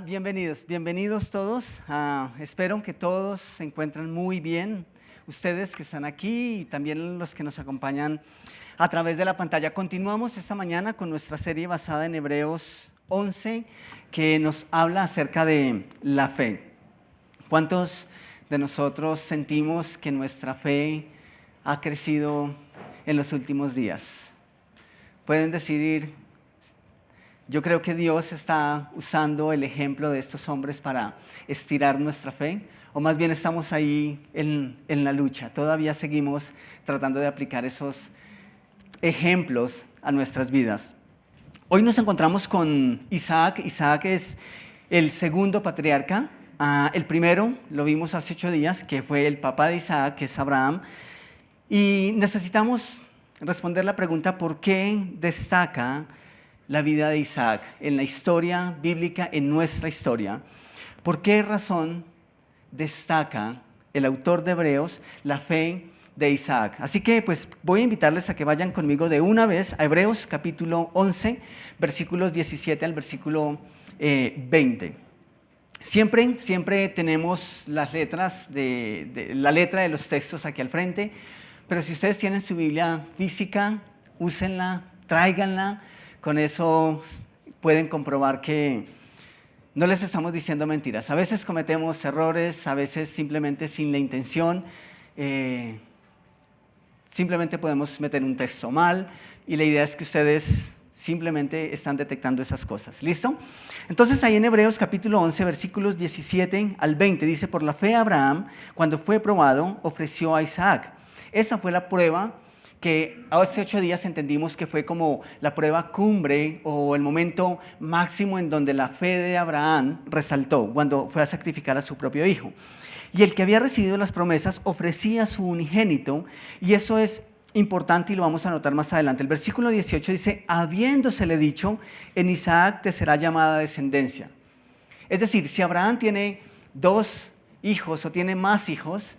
Bienvenidos todos. Espero que todos se encuentren muy bien. Ustedes que están aquí y también los que nos acompañan a través de la pantalla. Continuamos esta mañana con nuestra serie basada en Hebreos 11, que nos habla acerca de la fe. ¿Cuántos de nosotros sentimos que nuestra fe ha crecido en los últimos días? Pueden decir: yo creo que Dios está usando el ejemplo de estos hombres para estirar nuestra fe, o más bien estamos ahí en la lucha. Todavía seguimos tratando de aplicar esos ejemplos a nuestras vidas. Hoy nos encontramos con Isaac. Isaac es el segundo patriarca. El primero lo vimos hace 8 días, que fue el papá de Isaac, que es Abraham. Y necesitamos responder la pregunta: ¿por qué destaca la vida de Isaac en la historia bíblica, en nuestra historia? ¿Por qué razón destaca el autor de Hebreos la fe de Isaac? Así que pues voy a invitarles a que vayan conmigo de una vez a Hebreos capítulo 11, versículos 17 al versículo 20. Siempre tenemos las letras la letra de los textos aquí al frente, pero si ustedes tienen su Biblia física, úsenla, tráiganla. Con eso pueden comprobar que no les estamos diciendo mentiras. A veces cometemos errores, a veces simplemente sin la intención. Simplemente podemos meter un texto mal y la idea es que ustedes simplemente están detectando esas cosas. ¿Listo? Entonces ahí en Hebreos capítulo 11, versículos 17 al 20, dice: por la fe Abraham, cuando fue probado, ofreció a Isaac. Esa fue la prueba que hace 8 días entendimos que fue como la prueba cumbre o el momento máximo en donde la fe de Abraham resaltó, cuando fue a sacrificar a su propio hijo. Y el que había recibido las promesas ofrecía a su unigénito, y eso es importante y lo vamos a notar más adelante. El versículo 18 dice: habiéndosele dicho, en Isaac te será llamada descendencia. Es decir, si Abraham tiene 2 hijos o tiene más hijos,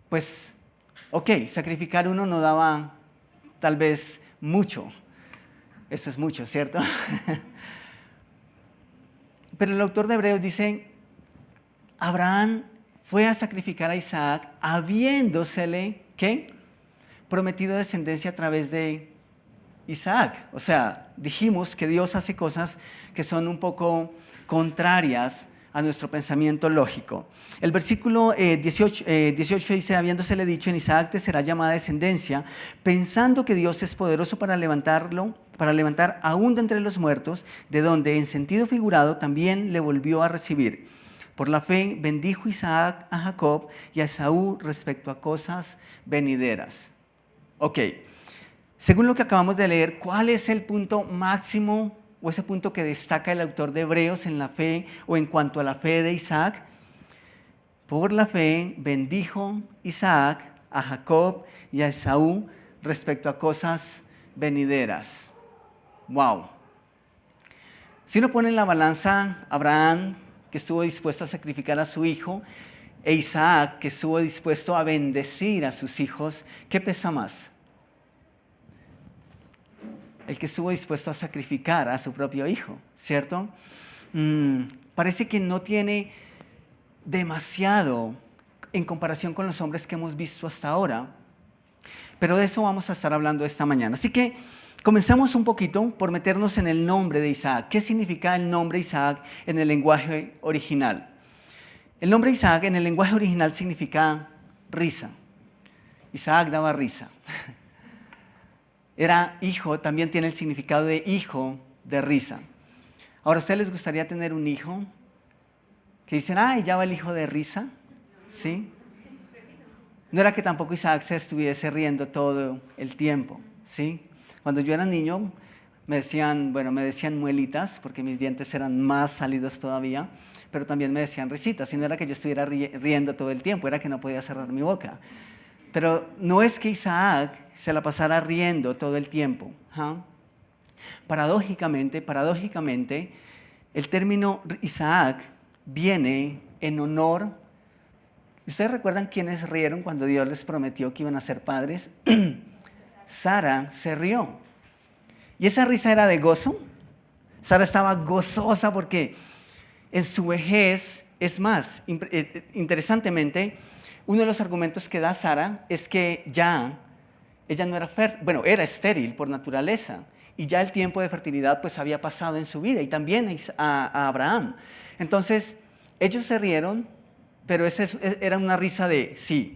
pues sacrificar uno no daba tal vez mucho. Eso es mucho, ¿cierto? Pero el autor de Hebreos dice: Abraham fue a sacrificar a Isaac habiéndosele, ¿qué? Prometido descendencia a través de Isaac. O sea, dijimos que Dios hace cosas que son un poco contrarias a nuestro pensamiento lógico. El versículo 18 dice: habiéndosele dicho, en Isaac te será llamada descendencia, pensando que Dios es poderoso para levantar aún de entre los muertos, de donde en sentido figurado también le volvió a recibir. Por la fe bendijo Isaac a Jacob y a Esaú respecto a cosas venideras. Según lo que acabamos de leer, ¿cuál es el punto máximo o ese punto que destaca el autor de Hebreos en la fe o en cuanto a la fe de Isaac? Por la fe bendijo Isaac a Jacob y a Esaú respecto a cosas venideras. ¡Wow! Si uno pone en la balanza Abraham, que estuvo dispuesto a sacrificar a su hijo, e Isaac, que estuvo dispuesto a bendecir a sus hijos, ¿qué pesa más? El que estuvo dispuesto a sacrificar a su propio hijo, ¿cierto? Parece que no tiene demasiado en comparación con los hombres que hemos visto hasta ahora, pero de eso vamos a estar hablando esta mañana. Así que comenzamos un poquito por meternos en el nombre de Isaac. ¿Qué significa el nombre Isaac en el lenguaje original? El nombre Isaac en el lenguaje original significa risa. Isaac daba risa. Era hijo, también tiene el significado de hijo de risa. Ahora, ¿a ustedes les gustaría tener un hijo que dicen: ¡ay, ya va el hijo de risa! ¿Sí? No era que tampoco Isaac se estuviese riendo todo el tiempo, ¿sí? Cuando yo era niño me decían muelitas, porque mis dientes eran más salidos todavía, pero también me decían risitas, y no era que yo estuviera riendo todo el tiempo, era que no podía cerrar mi boca. Pero no es que Isaac se la pasara riendo todo el tiempo. Paradójicamente, el término Isaac viene en honor. ¿Ustedes recuerdan quiénes rieron cuando Dios les prometió que iban a ser padres? Sara se rió. ¿Y esa risa era de gozo? Sara estaba gozosa porque en su vejez. Es más, interesantemente, uno de los argumentos que da Sara es que ella no era fértil, bueno, era estéril por naturaleza, y ya el tiempo de fertilidad pues había pasado en su vida, y también a Abraham. Entonces, ellos se rieron, pero era una risa de, sí,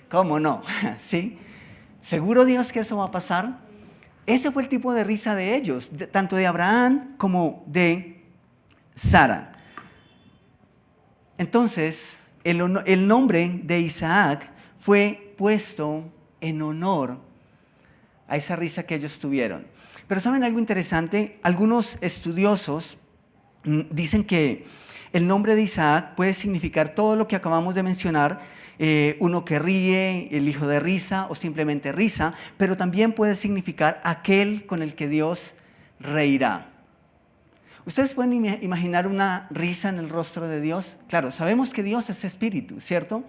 ¿cómo no? ¿Sí? ¿Seguro Dios que eso va a pasar? Ese fue el tipo de risa de ellos, tanto de Abraham como de Sara. Entonces, el nombre de Isaac fue puesto en honor a esa risa que ellos tuvieron. Pero ¿saben algo interesante? Algunos estudiosos dicen que el nombre de Isaac puede significar todo lo que acabamos de mencionar, uno que ríe, el hijo de risa o simplemente risa, pero también puede significar aquel con el que Dios reirá. ¿Ustedes pueden imaginar una risa en el rostro de Dios? Claro, sabemos que Dios es espíritu, ¿cierto?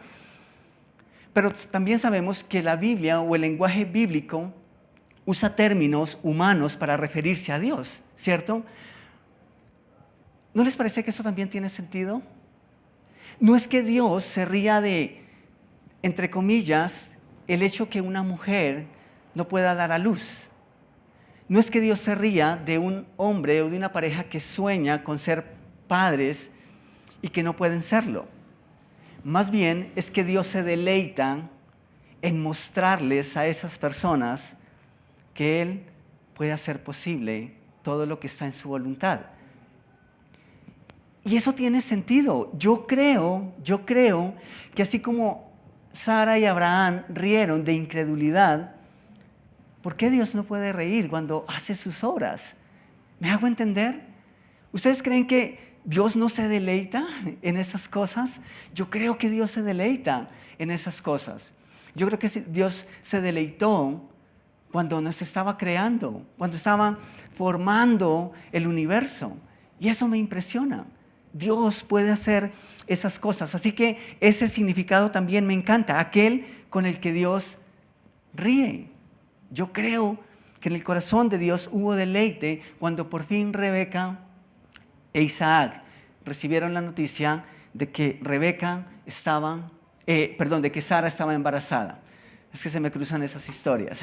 Pero también sabemos que la Biblia o el lenguaje bíblico usa términos humanos para referirse a Dios, ¿cierto? ¿No les parece que eso también tiene sentido? No es que Dios se ría de, entre comillas, el hecho que una mujer no pueda dar a luz. No es que Dios se ría de un hombre o de una pareja que sueña con ser padres y que no pueden serlo. Más bien es que Dios se deleita en mostrarles a esas personas que Él puede hacer posible todo lo que está en su voluntad. Y eso tiene sentido. Yo creo que así como Sara y Abraham rieron de incredulidad, ¿por qué Dios no puede reír cuando hace sus obras? ¿Me hago entender? ¿Ustedes creen que Dios no se deleita en esas cosas? Yo creo que Dios se deleita en esas cosas. Yo creo que Dios se deleitó cuando nos estaba creando, cuando estaba formando el universo. Y eso me impresiona. Dios puede hacer esas cosas. Así que ese significado también me encanta. Aquel con el que Dios ríe. Yo creo que en el corazón de Dios hubo deleite cuando por fin Rebeca e Isaac recibieron la noticia de que de que Sara estaba embarazada. Es que se me cruzan esas historias.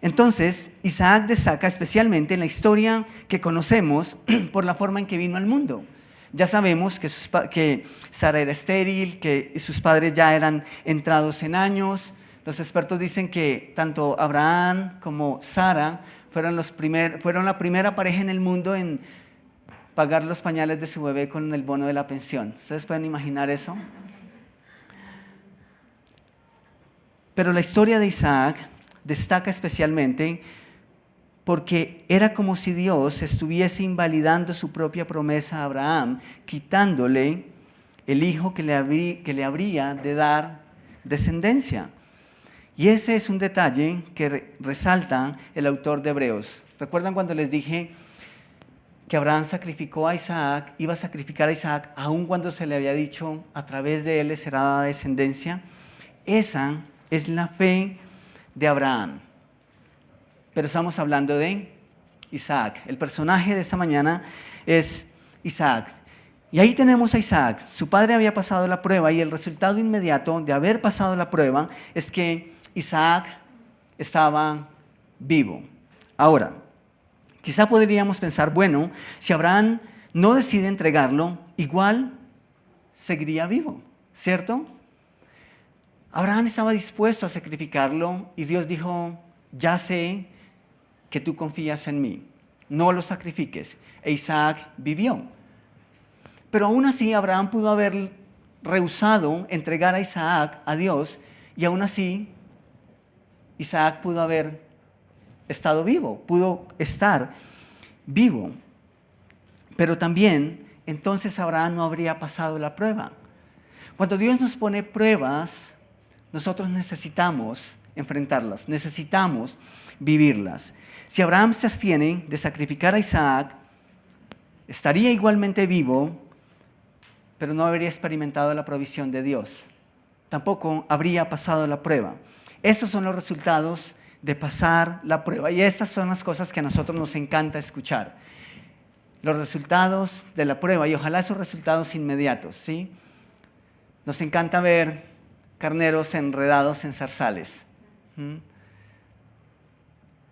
Entonces, Isaac destaca especialmente en la historia que conocemos por la forma en que vino al mundo. Ya sabemos que Sara era estéril, que sus padres ya eran entrados en años. Los expertos dicen que tanto Abraham como Sara fueron la primera pareja en el mundo en pagar los pañales de su bebé con el bono de la pensión. ¿Ustedes pueden imaginar eso? Pero la historia de Isaac destaca especialmente porque era como si Dios estuviese invalidando su propia promesa a Abraham, quitándole el hijo que le habría de dar descendencia. Y ese es un detalle que resalta el autor de Hebreos. ¿Recuerdan cuando les dije que Abraham sacrificó a Isaac, iba a sacrificar a Isaac, aun cuando se le había dicho, a través de él será dada descendencia? Esa es la fe de Abraham. Pero estamos hablando de Isaac. El personaje de esta mañana es Isaac. Y ahí tenemos a Isaac. Su padre había pasado la prueba y el resultado inmediato de haber pasado la prueba es que Isaac estaba vivo. Ahora, quizá podríamos pensar, bueno, si Abraham no decide entregarlo, igual seguiría vivo, ¿cierto? Abraham estaba dispuesto a sacrificarlo y Dios dijo, ya sé que tú confías en mí, no lo sacrifiques. E Isaac vivió. Pero aún así Abraham pudo haber rehusado entregar a Isaac a Dios y aún así Isaac pudo haber estado vivo, pudo estar vivo. Pero también entonces Abraham no habría pasado la prueba. Cuando Dios nos pone pruebas, nosotros necesitamos enfrentarlas, necesitamos vivirlas. Si Abraham se abstiene de sacrificar a Isaac, estaría igualmente vivo, pero no habría experimentado la provisión de Dios. Tampoco habría pasado la prueba. Esos son los resultados de pasar la prueba. Y estas son las cosas que a nosotros nos encanta escuchar. los resultados de la prueba y ojalá esos resultados inmediatos, ¿sí? Nos encanta ver carneros enredados en zarzales.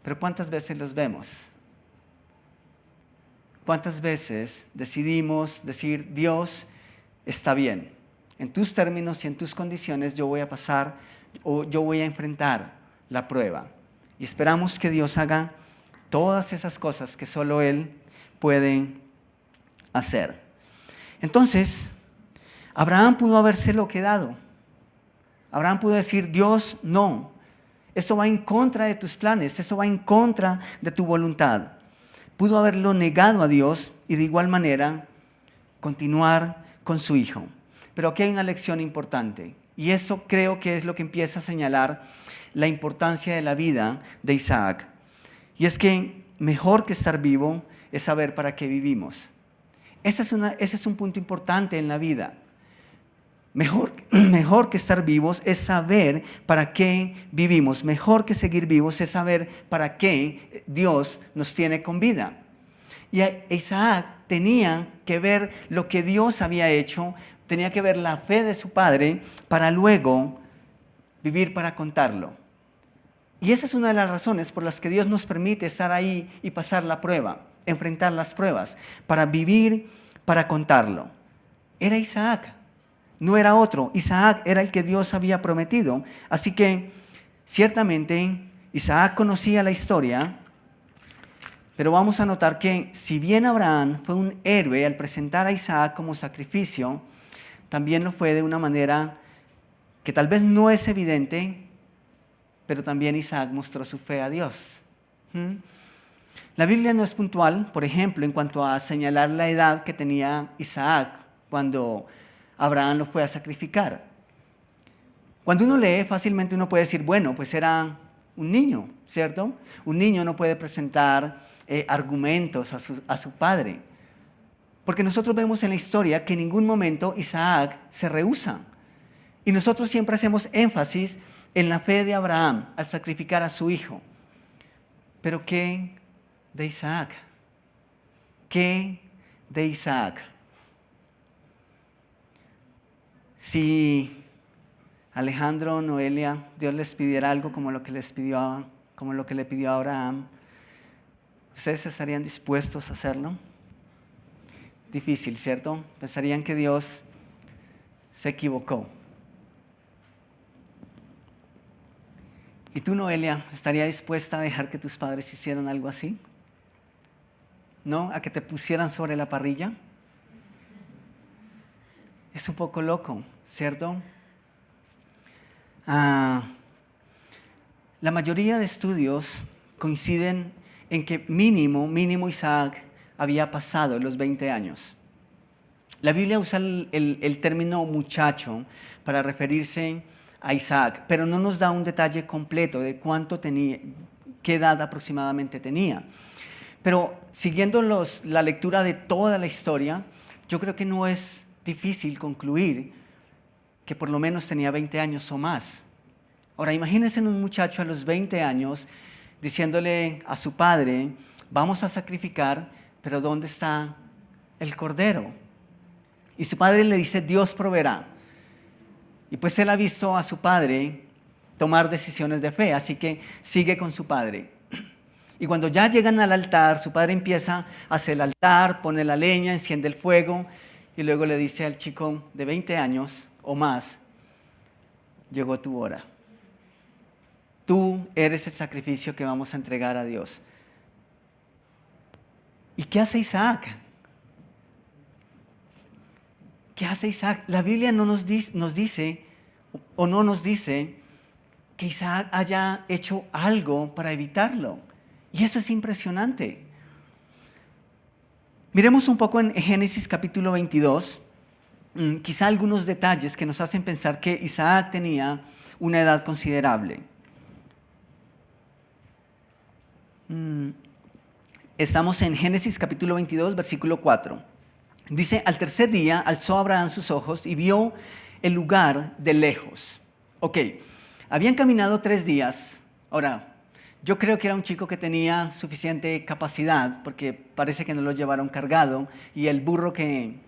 Pero ¿cuántas veces los vemos? ¿Cuántas veces decidimos decir, Dios está bien? En tus términos y en tus condiciones yo voy a pasar o yo voy a enfrentar la prueba. Y esperamos que Dios haga todas esas cosas que solo Él puede hacer. Entonces, Abraham pudo habérselo quedado. Abraham pudo decir, Dios, no. Esto va en contra de tus planes, eso va en contra de tu voluntad. Pudo haberlo negado a Dios y de igual manera continuar con su hijo. Pero aquí hay una lección importante y eso creo que es lo que empieza a señalar la importancia de la vida de Isaac. Y es que mejor que estar vivo es saber para qué vivimos. Ese es un punto importante en la vida. Mejor que estar vivos es saber para qué vivimos. Mejor que seguir vivos es saber para qué Dios nos tiene con vida. Y Isaac tenía que ver lo que Dios había hecho, tenía que ver la fe de su padre para luego vivir para contarlo. Y esa es una de las razones por las que Dios nos permite estar ahí y pasar la prueba, enfrentar las pruebas, para vivir para contarlo. Era Isaac. No era otro, Isaac era el que Dios había prometido. Así que ciertamente Isaac conocía la historia, pero vamos a notar que si bien Abraham fue un héroe al presentar a Isaac como sacrificio, también lo fue de una manera que tal vez no es evidente, pero también Isaac mostró su fe a Dios. La Biblia no es puntual, por ejemplo, en cuanto a señalar la edad que tenía Isaac cuando Abraham lo fue a sacrificar. Cuando uno lee, fácilmente uno puede decir, bueno, pues era un niño, ¿cierto? Un niño no puede presentar argumentos a su padre. Porque nosotros vemos en la historia que en ningún momento Isaac se rehúsa. Y nosotros siempre hacemos énfasis en la fe de Abraham al sacrificar a su hijo. Pero ¿qué de Isaac? ¿Qué de Isaac? Si Alejandro, Noelia, Dios les pidiera algo como lo que le pidió a Abraham, ¿ustedes estarían dispuestos a hacerlo? Difícil, ¿cierto? Pensarían que Dios se equivocó. ¿Y tú, Noelia, estarías dispuesta a dejar que tus padres hicieran algo así? ¿No? ¿A que te pusieran sobre la parrilla? Es un poco loco, ¿cierto? La mayoría de estudios coinciden en que mínimo Isaac había pasado los 20 años. La Biblia usa el término muchacho para referirse a Isaac, pero no nos da un detalle completo de cuánto tenía, qué edad aproximadamente tenía. Pero siguiendo la lectura de toda la historia, yo creo que no es difícil concluir que por lo menos tenía 20 años o más. Ahora, imagínense un muchacho a los 20 años diciéndole a su padre, vamos a sacrificar, pero ¿dónde está el cordero? Y su padre le dice, Dios proveerá. Y pues él ha visto a su padre tomar decisiones de fe, así que sigue con su padre. Y cuando ya llegan al altar, su padre empieza a hacer el altar, pone la leña, enciende el fuego, y luego le dice al chico de 20 años o más, llegó tu hora. Tú eres el sacrificio que vamos a entregar a Dios. ¿Y qué hace Isaac? ¿Qué hace Isaac? La Biblia no nos dice que Isaac haya hecho algo para evitarlo. Y eso es impresionante. Miremos un poco en Génesis capítulo 22, quizá algunos detalles que nos hacen pensar que Isaac tenía una edad considerable. Estamos en Génesis capítulo 22, versículo 4. Dice, al tercer día alzó Abraham sus ojos y vio el lugar de lejos. Ok, habían caminado 3 días. Ahora, Yo creo que era un chico que tenía suficiente capacidad, porque parece que no lo llevaron cargado, y el burro que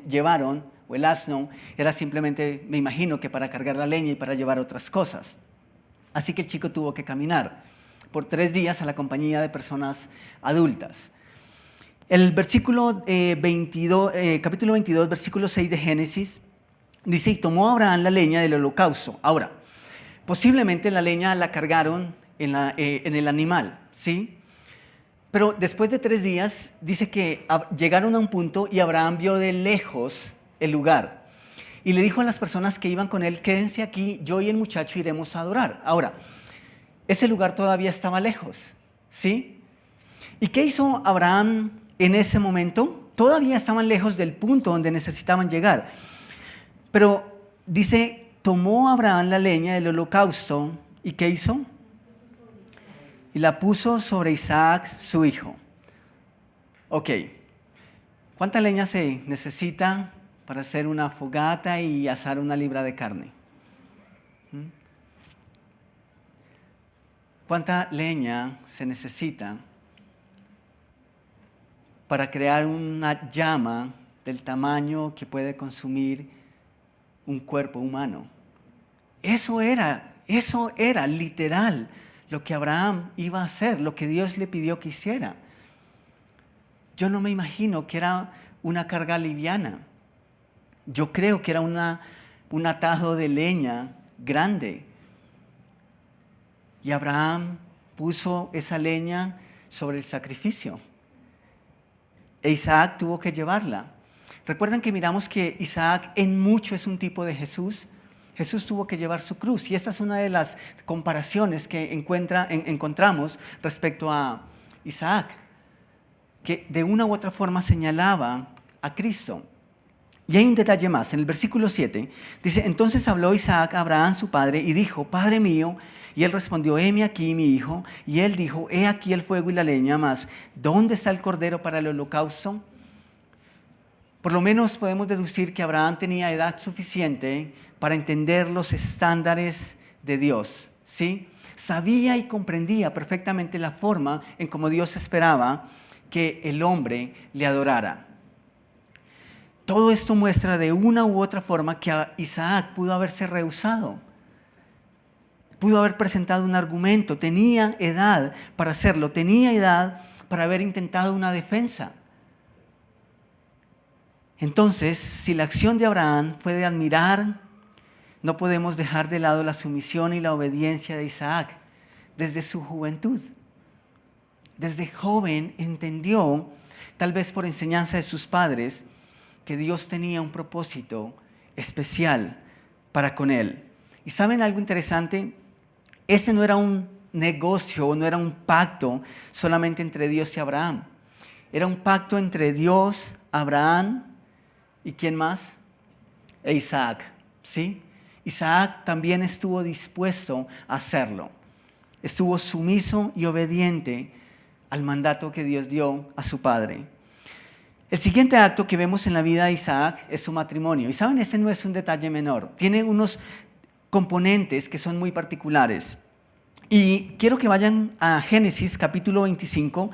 llevaron, o el asno, era simplemente, me imagino, que para cargar la leña y para llevar otras cosas. Así que el chico tuvo que caminar por 3 días a la compañía de personas adultas. El versículo 22, capítulo 22, versículo 6 de Génesis, dice, y tomó Abraham la leña del holocausto. Ahora, posiblemente la leña la cargaron en el animal, ¿sí? Pero después de 3 días, dice que llegaron a un punto y Abraham vio de lejos el lugar. Y le dijo a las personas que iban con él, quédense aquí, yo y el muchacho iremos a adorar. Ahora, ese lugar todavía estaba lejos, ¿sí? ¿Y qué hizo Abraham en ese momento? Todavía estaban lejos del punto donde necesitaban llegar. Pero dice, tomó Abraham la leña del holocausto, ¿y qué hizo? Y la puso sobre Isaac, su hijo. Ok, ¿cuánta leña se necesita para hacer una fogata y asar una libra de carne? ¿Cuánta leña se necesita para crear una llama del tamaño que puede consumir un cuerpo humano? Eso era literal lo que Abraham iba a hacer, lo que Dios le pidió que hiciera. Yo no me imagino que era una carga liviana. Yo creo que era un atajo de leña grande. Y Abraham puso esa leña sobre el sacrificio. E Isaac tuvo que llevarla. ¿Recuerdan que miramos que Isaac en mucho es un tipo de Jesús? Jesús tuvo que llevar su cruz. Y esta es una de las comparaciones que encontramos respecto a Isaac, que de una u otra forma señalaba a Cristo. Y hay un detalle más, en el versículo 7, dice, entonces habló Isaac a Abraham su padre y dijo, Padre mío, y él respondió, heme aquí mi hijo, y él dijo, he aquí el fuego y la leña, mas ¿dónde está el cordero para el holocausto? Por lo menos podemos deducir que Abraham tenía edad suficiente para entender los estándares de Dios, ¿sí? Sabía y comprendía perfectamente la forma en cómo Dios esperaba que el hombre le adorara. Todo esto muestra de una u otra forma que Isaac pudo haberse rehusado. Pudo haber presentado un argumento, tenía edad para hacerlo, tenía edad para haber intentado una defensa. Entonces, si la acción de Abraham fue de admirar, no podemos dejar de lado la sumisión y la obediencia de Isaac desde su juventud. Desde joven entendió, tal vez por enseñanza de sus padres, que Dios tenía un propósito especial para con él. ¿Y saben algo interesante? Este no era un negocio, no era un pacto solamente entre Dios y Abraham. Era un pacto entre Dios, Abraham y ¿quién más? E Isaac, ¿sí? Isaac también estuvo dispuesto a hacerlo. Estuvo sumiso y obediente al mandato que Dios dio a su padre. El siguiente acto que vemos en la vida de Isaac es su matrimonio. Y saben, este no es un detalle menor. Tiene unos componentes que son muy particulares. Y quiero que vayan a Génesis capítulo 25,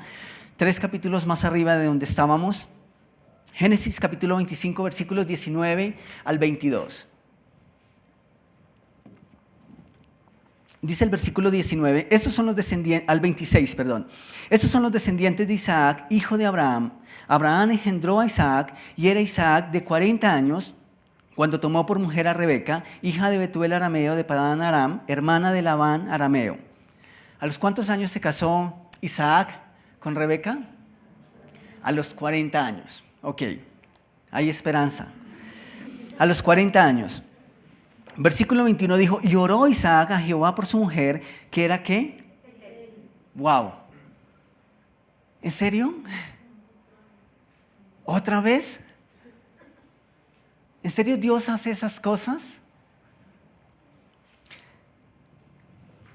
3 capítulos más arriba de donde estábamos. Génesis capítulo 25, versículos 19 al 22. Dice el versículo 19, estos son los descendientes, al 26, perdón. Estos son los descendientes de Isaac, hijo de Abraham. Abraham engendró a Isaac y era Isaac de 40 años cuando tomó por mujer a Rebeca, hija de Betuel arameo de Padán Aram, hermana de Labán arameo. ¿A los cuántos años se casó Isaac con Rebeca? A los 40 años. Ok, hay esperanza. A los 40 años. Versículo 21 dijo, y oró Isaac a Jehová por su mujer, que era ¿qué? Wow. ¿En serio? ¿Otra vez? ¿En serio Dios hace esas cosas?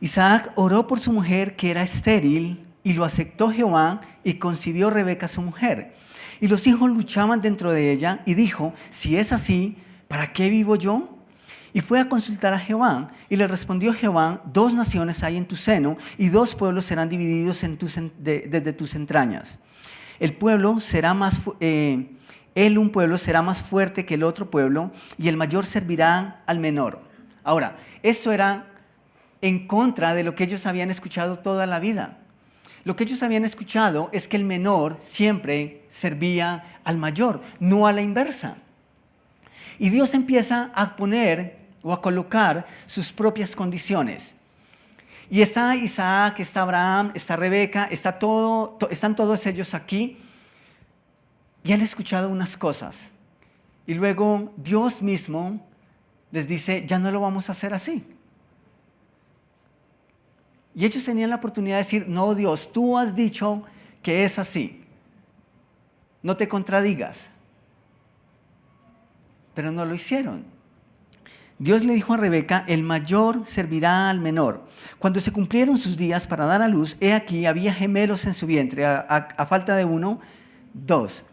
Isaac oró por su mujer que era estéril y lo aceptó Jehová y concibió Rebeca su mujer. Y los hijos luchaban dentro de ella y dijo, si es así, ¿para qué vivo yo? Y fue a consultar a Jehová, y le respondió Jehová: 2 naciones hay en tu seno, y 2 pueblos serán divididos desde tus entrañas. Un pueblo será más fuerte que el otro pueblo, y el mayor servirá al menor. Ahora, esto era en contra de lo que ellos habían escuchado toda la vida. Lo que ellos habían escuchado es que el menor siempre servía al mayor, no a la inversa. Y Dios empieza a poner o a colocar sus propias condiciones. Y está Isaac, está Abraham, está Rebeca, están todos ellos aquí y han escuchado unas cosas. Y luego Dios mismo les dice: ya no lo vamos a hacer así. Y ellos tenían la oportunidad de decir: no, Dios, tú has dicho que es así. No te contradigas. Pero no lo hicieron. Dios le dijo a Rebeca: el mayor servirá al menor. Cuando se cumplieron sus días para dar a luz, he aquí, había gemelos en su vientre, a falta de uno, 2.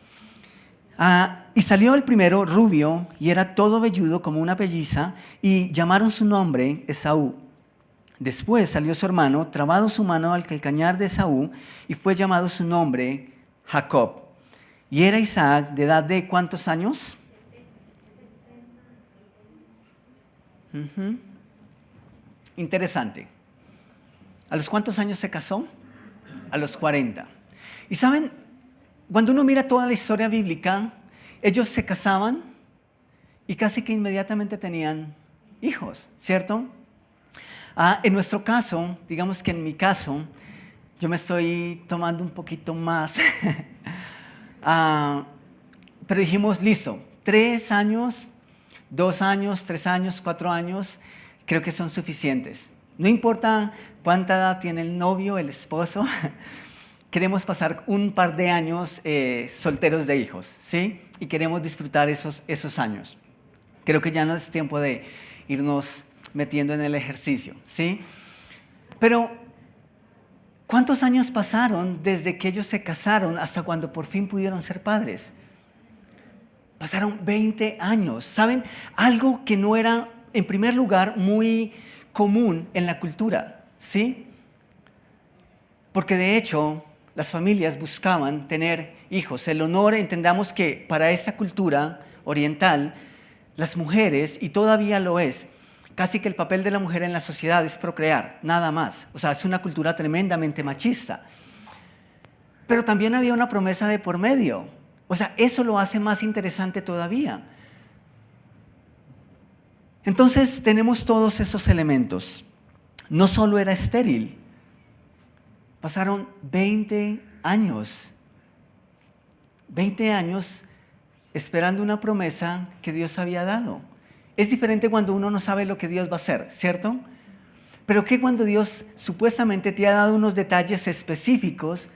Y salió el primero rubio, y era todo velludo como una pelliza, y llamaron su nombre Esaú. Después salió su hermano, trabado su mano al calcañar de Esaú, y fue llamado su nombre Jacob. Y era Isaac de edad de ¿cuántos años? Interesante. ¿A los cuántos años se casó? A los 40. Y saben, cuando uno mira toda la historia bíblica, ellos se casaban y casi que inmediatamente tenían hijos, ¿cierto? En nuestro caso, digamos que en mi caso, yo me estoy tomando un poquito más. Pero dijimos: listo, 3 años, 2 años, 3 años, 4 años, creo que son suficientes. No importa cuánta edad tiene el novio, el esposo, queremos pasar un par de años solteros de hijos, ¿sí? Y queremos disfrutar esos años. Creo que ya no es tiempo de irnos metiendo en el ejercicio, ¿sí? Pero, ¿cuántos años pasaron desde que ellos se casaron hasta cuando por fin pudieron ser padres? Pasaron 20 años. ¿Saben? Algo que no era, en primer lugar, muy común en la cultura, ¿sí? Porque de hecho, las familias buscaban tener hijos. El honor, entendamos que para esta cultura oriental, las mujeres, y todavía lo es, casi que el papel de la mujer en la sociedad es procrear, nada más. O sea, es una cultura tremendamente machista. Pero también había una promesa de por medio. O sea, eso lo hace más interesante todavía. Entonces tenemos todos esos elementos. No solo era estéril, pasaron 20 años. 20 años esperando una promesa que Dios había dado. Es diferente cuando uno no sabe lo que Dios va a hacer, ¿cierto? Pero ¿qué cuando Dios supuestamente te ha dado unos detalles específicos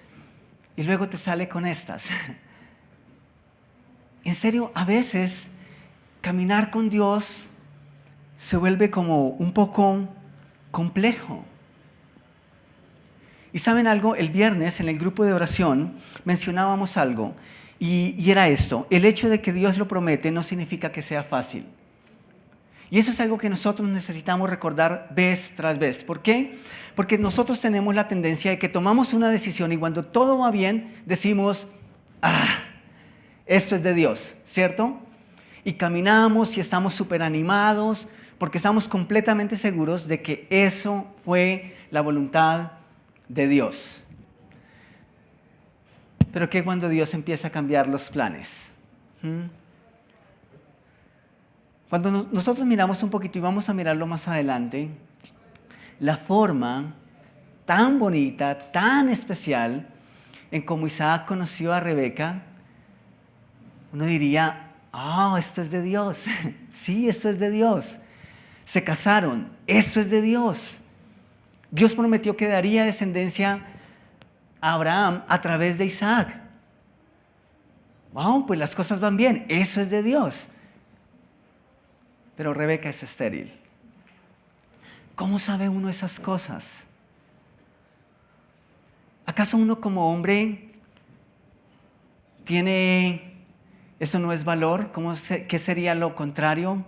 y luego te sale con estas? En serio, a veces caminar con Dios se vuelve como un poco complejo. Y ¿saben algo? El viernes en el grupo de oración mencionábamos algo y era esto: el hecho de que Dios lo promete no significa que sea fácil. Y eso es algo que nosotros necesitamos recordar vez tras vez. ¿Por qué? Porque nosotros tenemos la tendencia de que tomamos una decisión y cuando todo va bien decimos: esto es de Dios, ¿cierto? Y caminamos y estamos súper animados porque estamos completamente seguros de que eso fue la voluntad de Dios. Pero ¿qué cuando Dios empieza a cambiar los planes? Cuando nosotros miramos un poquito y vamos a mirarlo más adelante, la forma tan bonita, tan especial en cómo Isaac conoció a Rebeca, uno diría: esto es de Dios. Sí, esto es de Dios. Se casaron, esto es de Dios. Dios prometió que daría descendencia a Abraham a través de Isaac. Pues las cosas van bien, eso es de Dios. Pero Rebeca es estéril. ¿Cómo sabe uno esas cosas? ¿Acaso uno como hombre tiene, eso no es valor? ¿Qué sería lo contrario?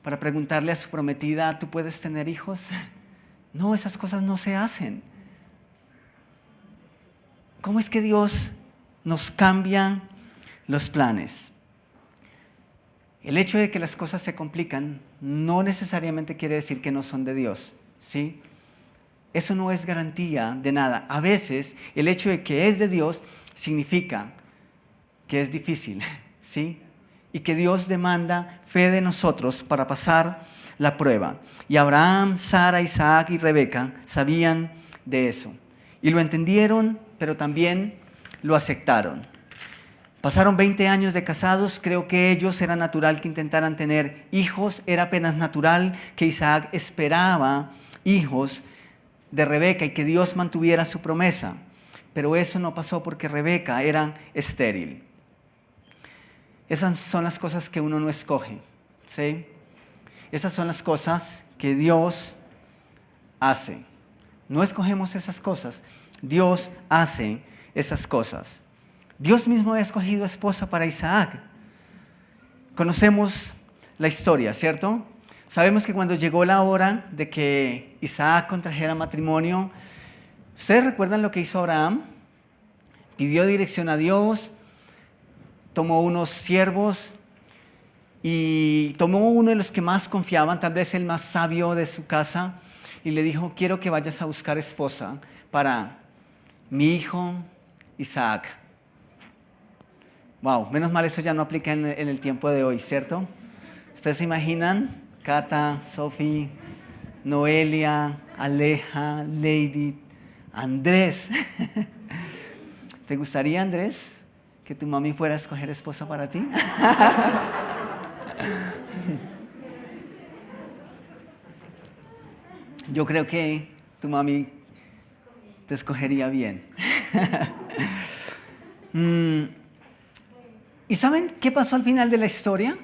para preguntarle a su prometida, ¿tú puedes tener hijos? No, esas cosas no se hacen. ¿Cómo es que Dios nos cambia los planes? El hecho de que las cosas se complican no necesariamente quiere decir que no son de Dios, ¿sí? Eso no es garantía de nada. A veces el hecho de que es de Dios significa que es difícil, ¿sí? Y que Dios demanda fe de nosotros para pasar la prueba. Y Abraham, Sara, Isaac y Rebeca sabían de eso. Y lo entendieron, pero también lo aceptaron. Pasaron 20 años de casados, creo que ellos era natural que intentaran tener hijos, era apenas natural que Isaac esperaba hijos de Rebeca y que Dios mantuviera su promesa. Pero eso no pasó porque Rebeca era estéril. Esas son las cosas que uno no escoge, ¿sí? Esas son las cosas que Dios hace. No escogemos esas cosas, Dios hace esas cosas. Dios mismo ha escogido esposa para Isaac. Conocemos la historia, ¿cierto? Sabemos que cuando llegó la hora de que Isaac contrajera matrimonio, ¿ustedes recuerdan lo que hizo Abraham? Pidió dirección a Dios, tomó unos siervos y tomó uno de los que más confiaban, tal vez el más sabio de su casa, y le dijo, quiero que vayas a buscar esposa para mi hijo Isaac. Wow, menos mal eso ya no aplica en el tiempo de hoy, ¿cierto? ¿Ustedes se imaginan? Cata, Sophie, Noelia, Aleja, Lady, Andrés. ¿Te gustaría, Andrés, que tu mami fuera a escoger esposa para ti? Yo creo que tu mami te escogería bien. ¿Y saben qué pasó al final de la historia?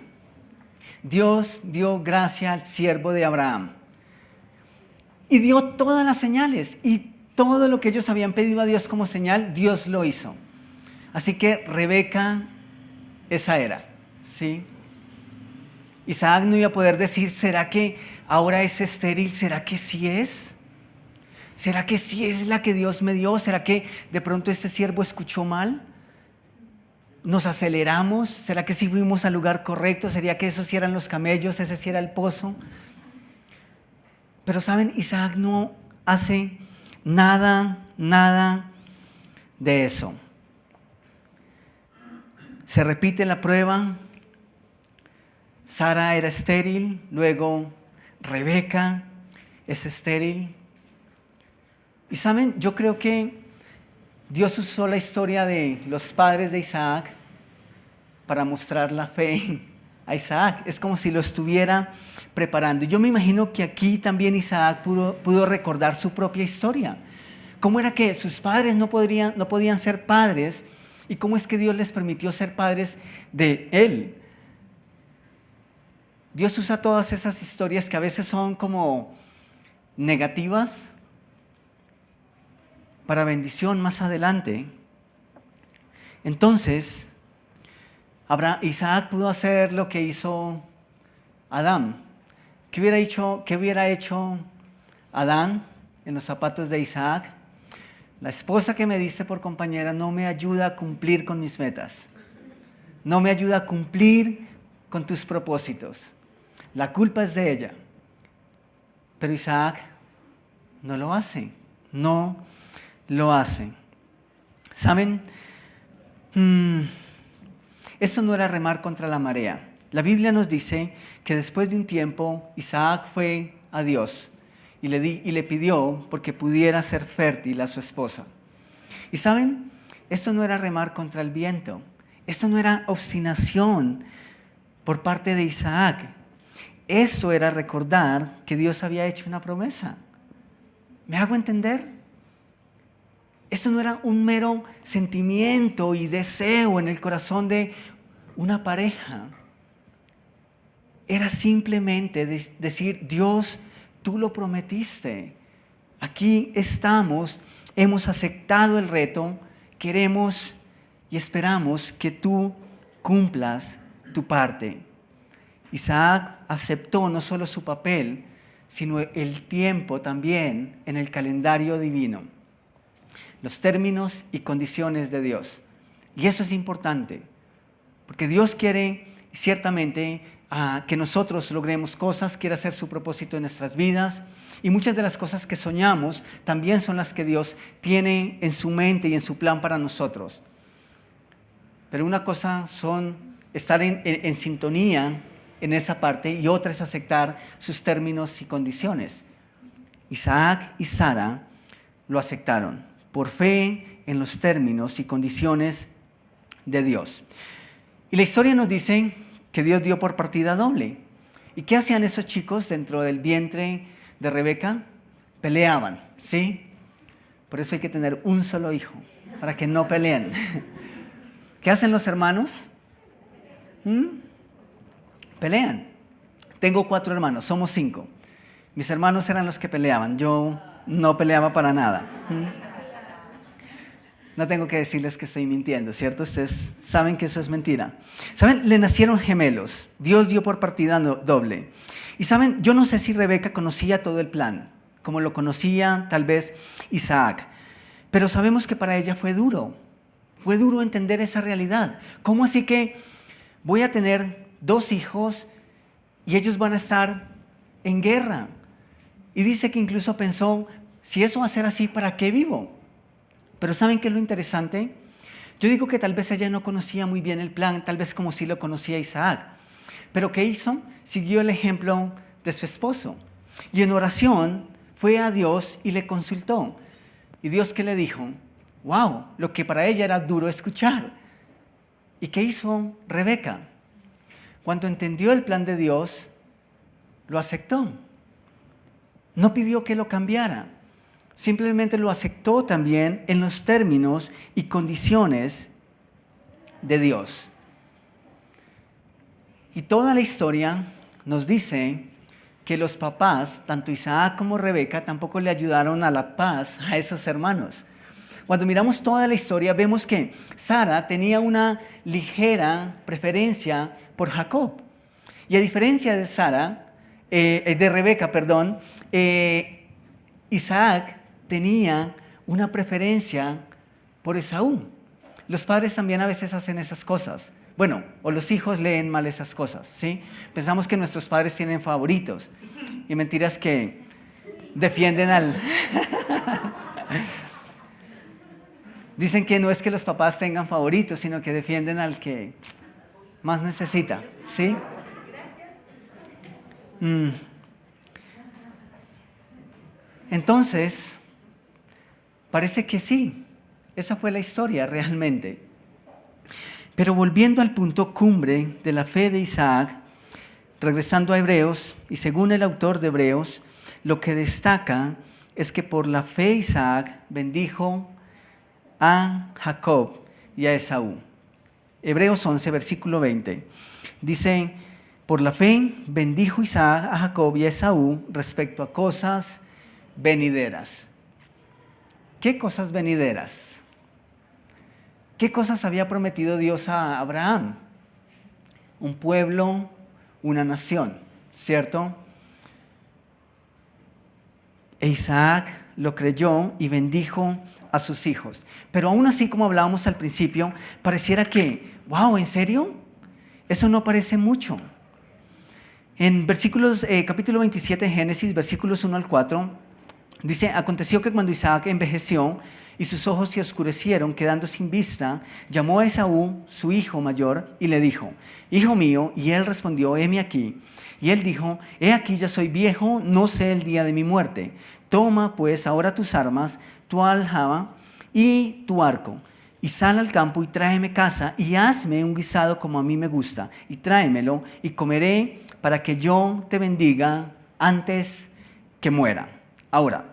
Dios dio gracia al siervo de Abraham y dio todas las señales y todo lo que ellos habían pedido a Dios como señal, Dios lo hizo. Así que Rebeca, esa era, ¿sí? Isaac no iba a poder decir, ¿será que ahora es estéril? ¿Será que sí es? ¿Será que sí es la que Dios me dio? ¿Será que de pronto este siervo escuchó mal? ¿Nos aceleramos? ¿Será que sí fuimos al lugar correcto? ¿Sería que esos sí eran los camellos? ¿Ese sí era el pozo? Pero saben, Isaac no hace nada de eso. Se repite la prueba. Sara era estéril, luego Rebeca es estéril. Y saben, yo creo que Dios usó la historia de los padres de Isaac para mostrar la fe a Isaac. Es como si lo estuviera preparando. Yo me imagino que aquí también Isaac pudo recordar su propia historia. ¿Cómo era que sus padres no podían ser padres? ¿Y cómo es que Dios les permitió ser padres de él? Dios usa todas esas historias que a veces son como negativas para bendición más adelante. Entonces, Isaac pudo hacer lo que hizo Adán. ¿Qué hubiera hecho Adán en los zapatos de Isaac? La esposa que me diste por compañera no me ayuda a cumplir con mis metas. No me ayuda a cumplir con tus propósitos. La culpa es de ella. Pero Isaac no lo hace. No lo hace. ¿Saben? Eso no era remar contra la marea. La Biblia nos dice que después de un tiempo Isaac fue a Dios y le pidió porque pudiera ser fértil a su esposa. Y ¿saben? Esto no era remar contra el viento. Esto no era obstinación por parte de Isaac. Eso era recordar que Dios había hecho una promesa. ¿Me hago entender? Esto no era un mero sentimiento y deseo en el corazón de una pareja. Era simplemente decir, Dios, tú lo prometiste. Aquí estamos, hemos aceptado el reto, queremos y esperamos que tú cumplas tu parte. Isaac aceptó no solo su papel, sino el tiempo también en el calendario divino, los términos y condiciones de Dios. Y eso es importante, porque Dios quiere ciertamente que nosotros logremos cosas, quiere hacer su propósito en nuestras vidas, y muchas de las cosas que soñamos también son las que Dios tiene en su mente y en su plan para nosotros. Pero una cosa son estar en sintonía en esa parte y otra es aceptar sus términos y condiciones. Isaac y Sara lo aceptaron por fe en los términos y condiciones de Dios. Y la historia nos dice que Dios dio por partida doble. ¿Y qué hacían esos chicos dentro del vientre de Rebeca? Peleaban, ¿sí? Por eso hay que tener un solo hijo, para que no peleen. ¿Qué hacen los hermanos? Pelean. Tengo 4 hermanos, somos 5. Mis hermanos eran los que peleaban, yo no peleaba para nada. No tengo que decirles que estoy mintiendo, ¿cierto? Ustedes saben que eso es mentira. ¿Saben? Le nacieron gemelos. Dios dio por partida doble. Y ¿saben? Yo no sé si Rebeca conocía todo el plan, como lo conocía tal vez Isaac. Pero sabemos que para ella fue duro. Fue duro entender esa realidad. ¿Cómo así que voy a tener 2 hijos y ellos van a estar en guerra? Y dice que incluso pensó, si eso va a ser así, ¿para qué vivo? Pero ¿saben qué es lo interesante? Yo digo que tal vez ella no conocía muy bien el plan, tal vez como si lo conocía Isaac. Pero ¿qué hizo? Siguió el ejemplo de su esposo. Y en oración fue a Dios y le consultó. ¿Y Dios qué le dijo? ¡Wow! Lo que para ella era duro escuchar. ¿Y qué hizo Rebeca? Cuando entendió el plan de Dios, lo aceptó. No pidió que lo cambiara. Simplemente lo aceptó también en los términos y condiciones de Dios. Y toda la historia nos dice que los papás, tanto Isaac como Rebeca, tampoco le ayudaron a la paz a esos hermanos. Cuando miramos toda la historia, vemos que Sara tenía una ligera preferencia por Jacob. Y a diferencia de Rebeca, Isaac tenía una preferencia por Esaú. Los padres también a veces hacen esas cosas. Bueno, o los hijos leen mal esas cosas, ¿sí? Pensamos que nuestros padres tienen favoritos. Y mentiras que defienden al... Dicen que no es que los papás tengan favoritos, sino que defienden al que más necesita, ¿sí? Entonces, parece que sí, esa fue la historia realmente. Pero volviendo al punto cumbre de la fe de Isaac, regresando a Hebreos, y según el autor de Hebreos, lo que destaca es que por la fe Isaac bendijo a Jacob y a Esaú. Hebreos 11, versículo 20, dice, por la fe bendijo Isaac a Jacob y a Esaú respecto a cosas venideras. ¿Qué cosas venideras? ¿Qué cosas había prometido Dios a Abraham? Un pueblo, una nación, ¿cierto? E Isaac lo creyó y bendijo a sus hijos. Pero aún así, como hablábamos al principio, pareciera que, wow, ¿en serio? Eso no parece mucho. En capítulo 27 de Génesis, versículos 1 al 4, dice, aconteció que cuando Isaac envejeció y sus ojos se oscurecieron, quedando sin vista, llamó a Esaú, su hijo mayor, y le dijo, hijo mío, y él respondió, heme aquí. Y él dijo, he aquí ya soy viejo, no sé el día de mi muerte. Toma pues ahora tus armas, tu aljaba y tu arco, y sal al campo y tráeme caza, y hazme un guisado como a mí me gusta, y tráemelo, y comeré para que yo te bendiga antes que muera. Ahora,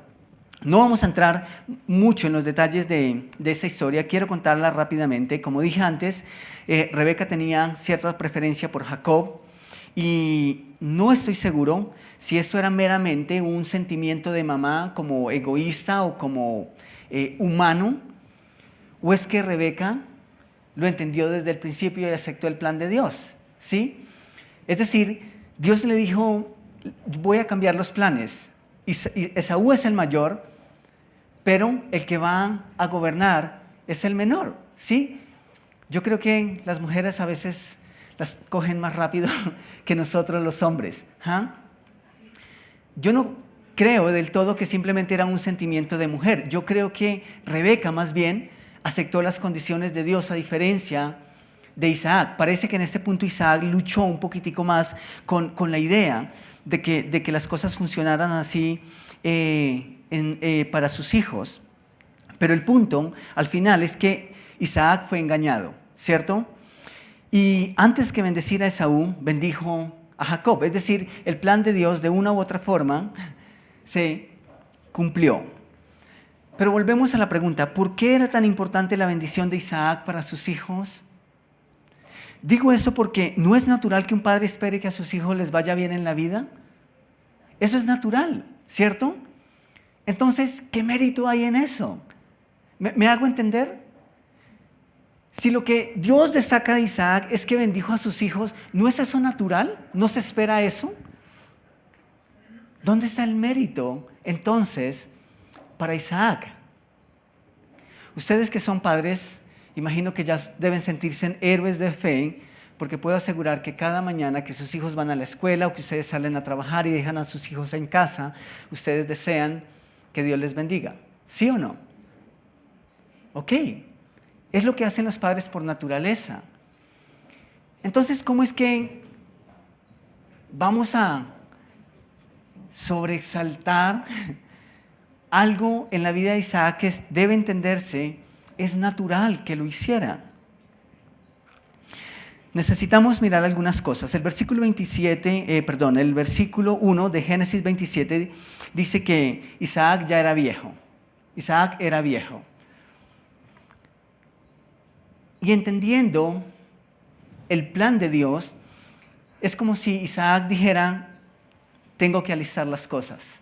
no vamos a entrar mucho en los detalles de esa historia, quiero contarla rápidamente. Como dije antes, Rebeca tenía cierta preferencia por Jacob y no estoy seguro si esto era meramente un sentimiento de mamá como egoísta o como humano, o es que Rebeca lo entendió desde el principio y aceptó el plan de Dios, ¿sí? Es decir, Dios le dijo, voy a cambiar los planes. Esaú es el mayor, pero el que va a gobernar es el menor, ¿sí? Yo creo que las mujeres a veces las cogen más rápido que nosotros los hombres. ¿Ah? Yo no creo del todo que simplemente era un sentimiento de mujer. Yo creo que Rebeca más bien aceptó las condiciones de Dios a diferencia de Isaac. Parece que en este punto Isaac luchó un poquitico más con la idea de que las cosas funcionaran así para sus hijos. Pero el punto al final es que Isaac fue engañado, ¿cierto? Y antes que bendecir a Esaú, bendijo a Jacob. Es decir, el plan de Dios de una u otra forma se cumplió. Pero volvemos a la pregunta, ¿por qué era tan importante la bendición de Isaac para sus hijos? Digo eso porque no es natural que un padre espere que a sus hijos les vaya bien en la vida. Eso es natural, ¿cierto? Entonces, ¿qué mérito hay en eso? ¿Me hago entender? Si lo que Dios destaca de Isaac es que bendijo a sus hijos, ¿no es eso natural? ¿No se espera eso? ¿Dónde está el mérito entonces para Isaac? Ustedes que son padres, imagino que ya deben sentirse héroes de fe, porque puedo asegurar que cada mañana que sus hijos van a la escuela o que ustedes salen a trabajar y dejan a sus hijos en casa, ustedes desean que Dios les bendiga. ¿Sí o no? Ok. Es lo que hacen los padres por naturaleza. Entonces, ¿cómo es que vamos a sobreexaltar algo en la vida de Isaac que debe entenderse? Es natural que lo hiciera. Necesitamos mirar algunas cosas. El versículo 1 de Génesis 27 dice que Isaac ya era viejo. Isaac era viejo. Y entendiendo el plan de Dios, es como si Isaac dijera, tengo que alistar las cosas.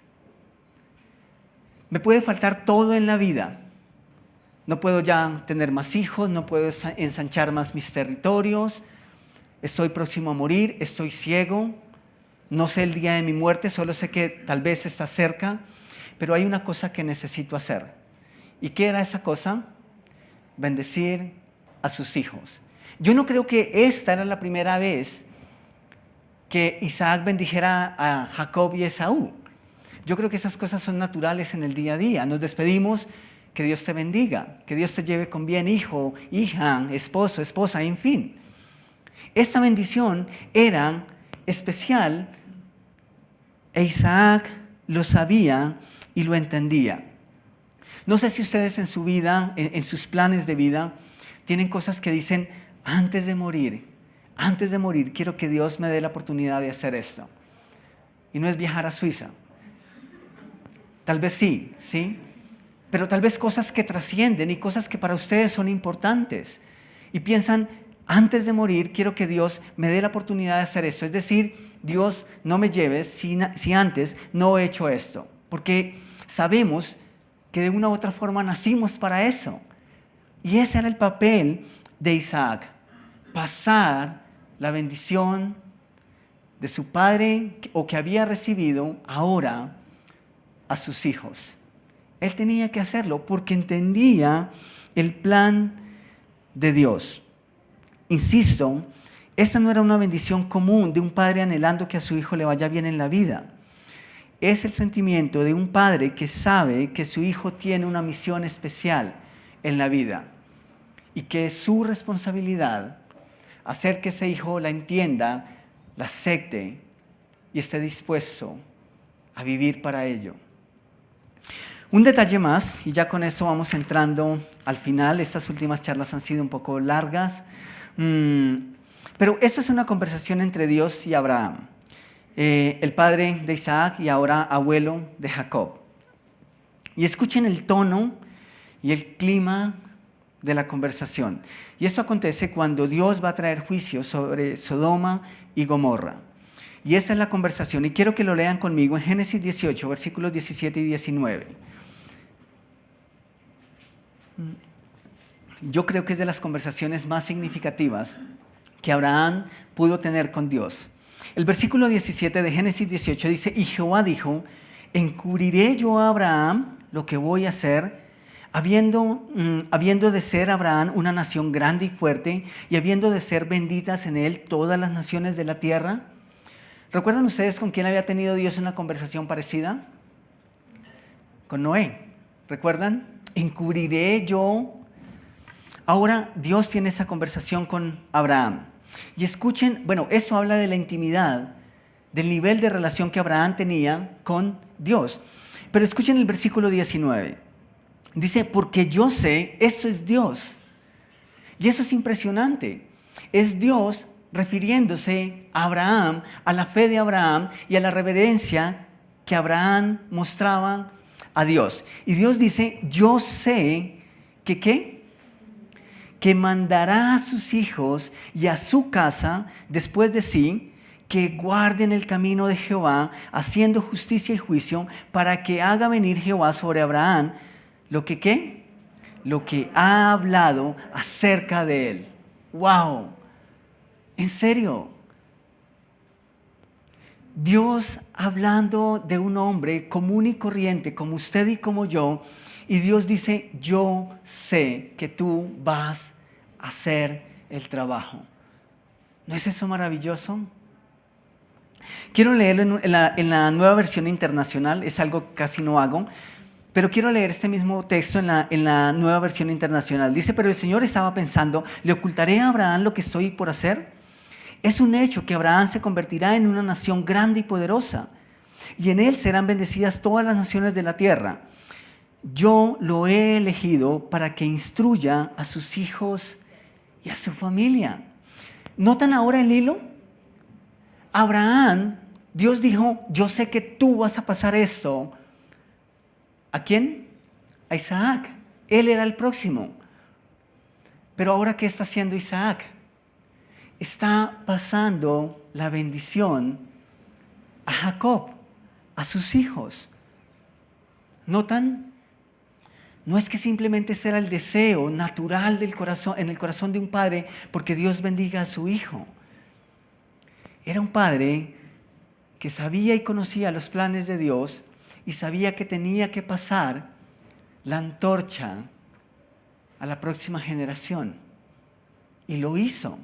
Me puede faltar todo en la vida. No puedo ya tener más hijos, no puedo ensanchar más mis territorios. Estoy próximo a morir, estoy ciego. No sé el día de mi muerte, solo sé que tal vez está cerca. Pero hay una cosa que necesito hacer. ¿Y qué era esa cosa? Bendecir a sus hijos. Yo no creo que esta era la primera vez que Isaac bendijera a Jacob y Esaú. Yo creo que esas cosas son naturales en el día a día. Nos despedimos, que Dios te bendiga, que Dios te lleve con bien, hijo, hija, esposo, esposa, en fin. Esta bendición era especial e Isaac lo sabía y lo entendía. No sé si ustedes en su vida, en sus planes de vida, tienen cosas que dicen, antes de morir, quiero que Dios me dé la oportunidad de hacer esto. Y no es viajar a Suiza. Tal vez sí, ¿sí? Pero tal vez cosas que trascienden y cosas que para ustedes son importantes. Y piensan, antes de morir, quiero que Dios me dé la oportunidad de hacer esto. Es decir, Dios, no me lleves si antes no he hecho esto. Porque sabemos que de una u otra forma nacimos para eso. Y ese era el papel de Isaac, pasar la bendición de su padre o que había recibido ahora a sus hijos. Él tenía que hacerlo porque entendía el plan de Dios. Insisto, esta no era una bendición común de un padre anhelando que a su hijo le vaya bien en la vida. Es el sentimiento de un padre que sabe que su hijo tiene una misión especial en la vida y que es su responsabilidad hacer que ese hijo la entienda, la acepte y esté dispuesto a vivir para ello. Un detalle más, y ya con esto vamos entrando al final. Estas últimas charlas han sido un poco largas, pero esta es una conversación entre Dios y Abraham, el padre de Isaac y ahora abuelo de Jacob. Y escuchen el tono y el clima de la conversación. Y esto acontece cuando Dios va a traer juicio sobre Sodoma y Gomorra. Y esta es la conversación, y quiero que lo lean conmigo en Génesis 18, versículos 17 y 19. Yo creo que es de las conversaciones más significativas que Abraham pudo tener con Dios. El versículo 17 de Génesis 18 dice, y Jehová dijo, encubriré yo a Abraham lo que voy a hacer, habiendo de ser Abraham una nación grande y fuerte, y habiendo de ser benditas en él todas las naciones de la tierra. ¿Recuerdan ustedes con quién había tenido Dios una conversación parecida? Con Noé. ¿Recuerdan? Encubriré yo. Ahora Dios tiene esa conversación con Abraham. Y escuchen, bueno, eso habla de la intimidad, del nivel de relación que Abraham tenía con Dios. Pero escuchen el versículo 19. Dice, porque yo sé, eso es Dios. Y eso es impresionante. Es Dios refiriéndose a Abraham, a la fe de Abraham y a la reverencia que Abraham mostraba a Dios. Y Dios dice, yo sé que ¿qué? Que mandará a sus hijos y a su casa después de sí, que guarden el camino de Jehová, haciendo justicia y juicio, para que haga venir Jehová sobre Abraham lo que ¿qué? Lo que ha hablado acerca de él. ¡Wow! En serio. Dios hablando de un hombre común y corriente, como usted y como yo, y Dios dice, yo sé que tú vas a hacer el trabajo. ¿No es eso maravilloso? Quiero leerlo en la Nueva Versión Internacional, es algo que casi no hago, pero quiero leer este mismo texto en la Nueva Versión Internacional. Dice, pero el Señor estaba pensando, ¿le ocultaré a Abraham lo que estoy por hacer? Es un hecho que Abraham se convertirá en una nación grande y poderosa, y en él serán bendecidas todas las naciones de la tierra. Yo lo he elegido para que instruya a sus hijos y a su familia. ¿Notan ahora el hilo? Abraham, Dios dijo, yo sé que tú vas a pasar esto. ¿A quién? A Isaac. Él era el próximo. Pero ahora, ¿qué está haciendo Isaac? Está pasando la bendición a Jacob, a sus hijos. ¿Notan? No es que simplemente sea el deseo natural del corazón, en el corazón de un padre, porque Dios bendiga a su hijo. Era un padre que sabía y conocía los planes de Dios y sabía que tenía que pasar la antorcha a la próxima generación. Y lo hizo.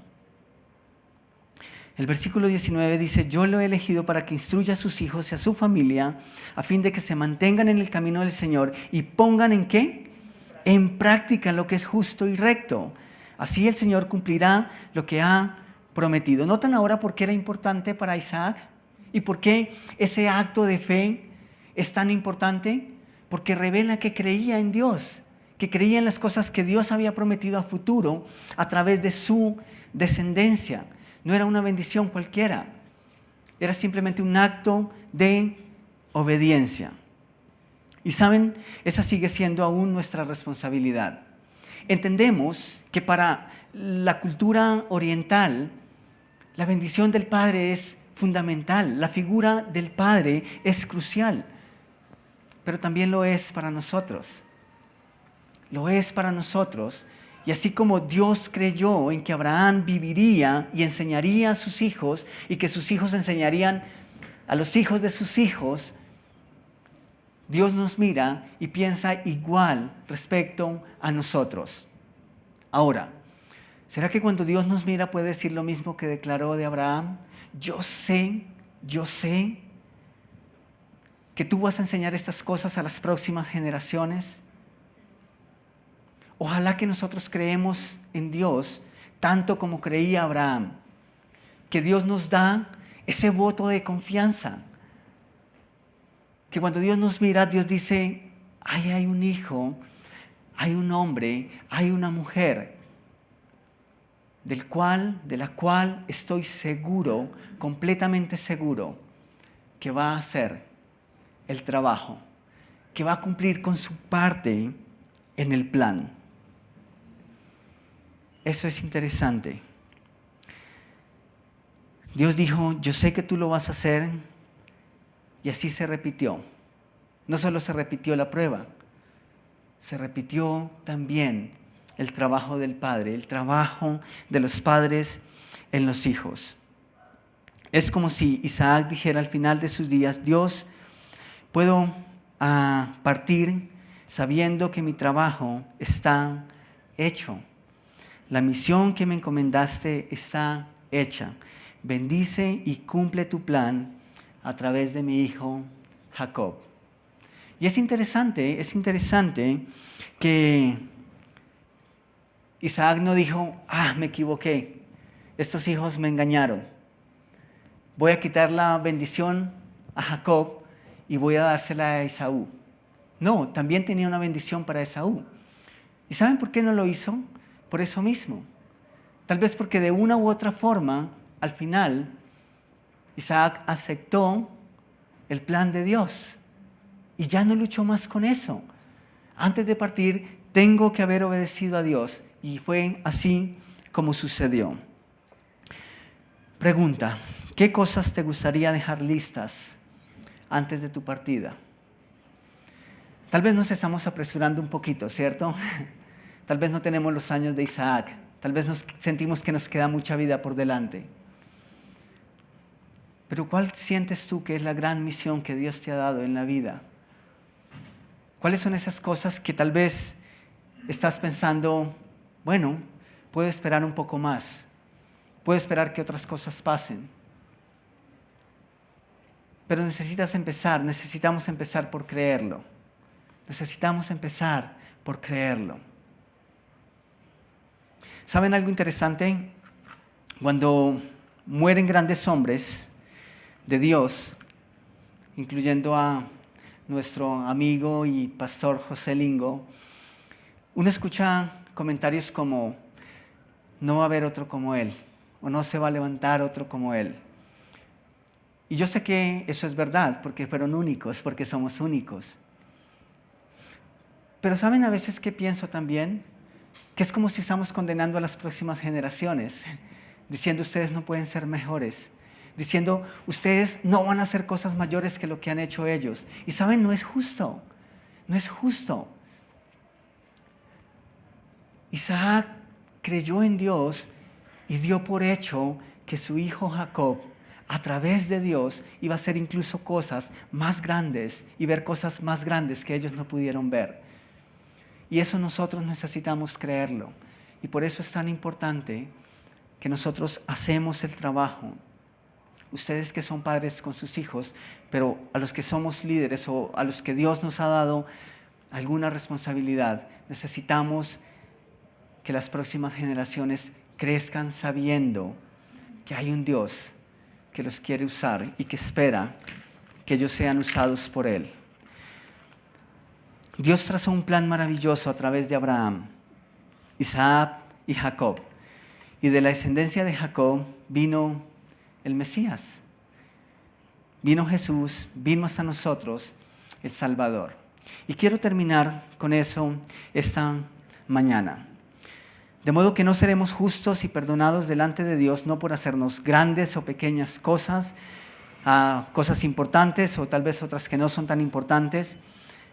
El versículo 19 dice, yo lo he elegido para que instruya a sus hijos y a su familia, a fin de que se mantengan en el camino del Señor y pongan ¿en qué? En práctica lo que es justo y recto. Así el Señor cumplirá lo que ha prometido. ¿Notan ahora por qué era importante para Isaac? ¿Y por qué ese acto de fe es tan importante? Porque revela que creía en Dios, que creía en las cosas que Dios había prometido a futuro a través de su descendencia. No era una bendición cualquiera, era simplemente un acto de obediencia. Y saben, esa sigue siendo aún nuestra responsabilidad. Entendemos que para la cultura oriental, la bendición del Padre es fundamental, la figura del Padre es crucial, pero también lo es para nosotros. Lo es para nosotros. Y así como Dios creyó en que Abraham viviría y enseñaría a sus hijos y que sus hijos enseñarían a los hijos de sus hijos, Dios nos mira y piensa igual respecto a nosotros. Ahora, ¿será que cuando Dios nos mira puede decir lo mismo que declaró de Abraham? Yo sé que tú vas a enseñar estas cosas a las próximas generaciones. Ojalá que nosotros creemos en Dios tanto como creía Abraham, que Dios nos da ese voto de confianza, que cuando Dios nos mira, Dios dice, ahí hay un hijo, hay un hombre, hay una mujer, de la cual estoy seguro, completamente seguro, que va a hacer el trabajo, que va a cumplir con su parte en el plan. Eso es interesante. Dios dijo, yo sé que tú lo vas a hacer, y así se repitió. No solo se repitió la prueba, se repitió también el trabajo del Padre, el trabajo de los padres en los hijos. Es como si Isaac dijera al final de sus días: Dios, puedo partir sabiendo que mi trabajo está hecho. La misión que me encomendaste está hecha. Bendice y cumple tu plan a través de mi hijo Jacob. Y es interesante que Isaac no dijo: me equivoqué, estos hijos me engañaron. Voy a quitar la bendición a Jacob y voy a dársela a Esaú. No, también tenía una bendición para Esaú. ¿Y saben por qué no lo hizo? Por eso mismo. Tal vez porque de una u otra forma, al final, Isaac aceptó el plan de Dios y ya no luchó más con eso. Antes de partir, tengo que haber obedecido a Dios, y fue así como sucedió. Pregunta: ¿qué cosas te gustaría dejar listas antes de tu partida? Tal vez nos estamos apresurando un poquito, ¿cierto? Tal vez no tenemos los años de Isaac. Tal vez sentimos que nos queda mucha vida por delante. Pero ¿cuál sientes tú que es la gran misión que Dios te ha dado en la vida? ¿Cuáles son esas cosas que tal vez estás pensando: bueno, puedo esperar un poco más, puedo esperar que otras cosas pasen? Pero necesitamos empezar por creerlo. Necesitamos empezar por creerlo. ¿Saben algo interesante? Cuando mueren grandes hombres de Dios, incluyendo a nuestro amigo y pastor José Lingo, uno escucha comentarios como: no va a haber otro como él, o no se va a levantar otro como él. Y yo sé que eso es verdad, porque fueron únicos, porque somos únicos. Pero ¿saben a veces qué pienso también? Que es como si estamos condenando a las próximas generaciones, diciendo: ustedes no pueden ser mejores, diciendo: ustedes no van a hacer cosas mayores que lo que han hecho ellos. Y ¿saben? No es justo, no es justo. Isaac creyó en Dios y dio por hecho que su hijo Jacob, a través de Dios, iba a hacer incluso cosas más grandes y ver cosas más grandes que ellos no pudieron ver. Y eso nosotros necesitamos creerlo. Y por eso es tan importante que nosotros hacemos el trabajo. Ustedes que son padres con sus hijos, pero a los que somos líderes o a los que Dios nos ha dado alguna responsabilidad, necesitamos que las próximas generaciones crezcan sabiendo que hay un Dios que los quiere usar y que espera que ellos sean usados por Él. Dios trazó un plan maravilloso a través de Abraham, Isaac y Jacob. Y de la descendencia de Jacob vino el Mesías. Vino Jesús, vino hasta nosotros el Salvador. Y quiero terminar con eso esta mañana. De modo que no seremos justos y perdonados delante de Dios, no por hacernos grandes o pequeñas cosas, cosas importantes o tal vez otras que no son tan importantes.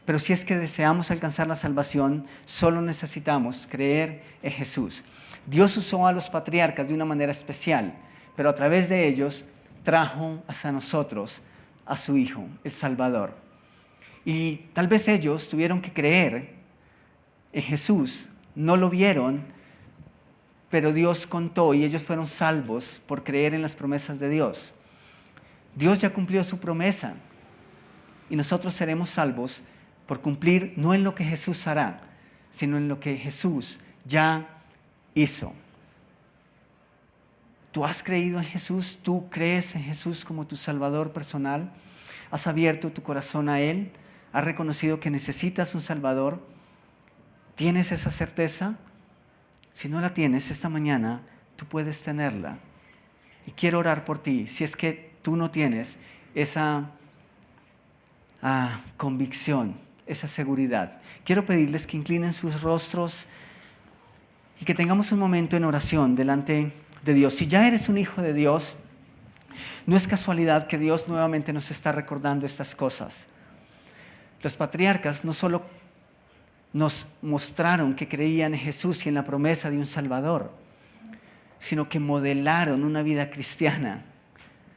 Pero si es que deseamos alcanzar la salvación, solo necesitamos creer en Jesús. Dios usó a los patriarcas de una manera especial, pero a través de ellos trajo hasta nosotros a su Hijo, el Salvador. Y tal vez ellos tuvieron que creer en Jesús, no lo vieron, pero Dios contó y ellos fueron salvos por creer en las promesas de Dios. Dios ya cumplió su promesa y nosotros seremos salvos por cumplir no en lo que Jesús hará, sino en lo que Jesús ya hizo. ¿Tú has creído en Jesús? ¿Tú crees en Jesús como tu Salvador personal? ¿Has abierto tu corazón a Él? ¿Has reconocido que necesitas un Salvador? ¿Tienes esa certeza? Si no la tienes, esta mañana tú puedes tenerla. Y quiero orar por ti, si es que tú no tienes esa convicción, esa seguridad. Quiero pedirles que inclinen sus rostros y que tengamos un momento en oración delante de Dios. Si ya eres un hijo de Dios, no es casualidad que Dios nuevamente nos está recordando estas cosas. Los patriarcas no solo nos mostraron que creían en Jesús y en la promesa de un Salvador, sino que modelaron una vida cristiana